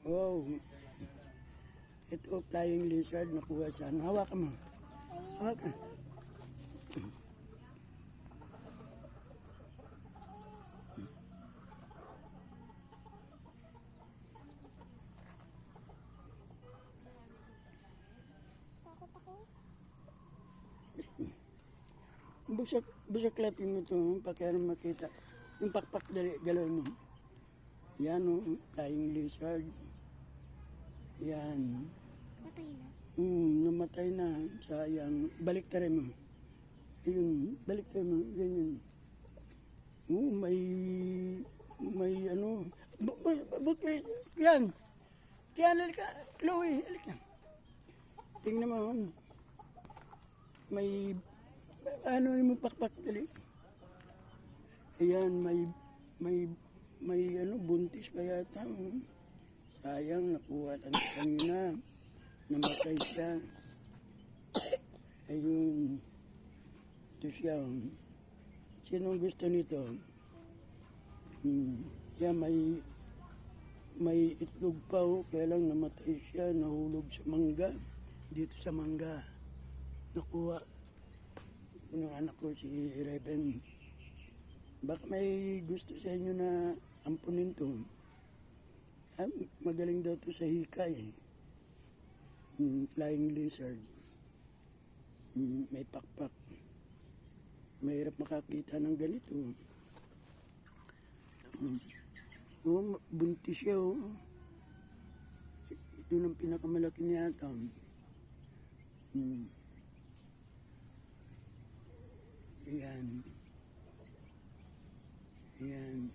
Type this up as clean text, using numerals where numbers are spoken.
Wow. Ito, flying lizard, nakuha saan. Hawakan mo. Hawakan. Busaklatin mo ito, para makita. Yung pakpak dali, galawin mo. Yan o, flying lizard. Yan. Matay na. Namatay na. Sayang. Balik ta rin mo. Ayun, balik ta mo. Ganyan. May ano. Yan. Yan, halika. Chloe, halika. Tingnan mo. May ano yung pakpak dali. Ayan, may ano, buntis pa yata. Sayang, nakuha lang kanina. Namatay siya. Ayun. Ito siya. Sinong gusto nito? Yan, may itlog pa. Kaya lang namatay siya. Nahulog sa mangga. Dito sa mangga. Nakuha ng anak ko si Reben. Baka may gusto sa inyo na ampunin to. Magaling daw to sa hikay. Flying lizard. May pakpak. Mahirap makakita ng ganito. Buntis siya. Ito ng pinakamalaki niya ata. Ayan. Ayan.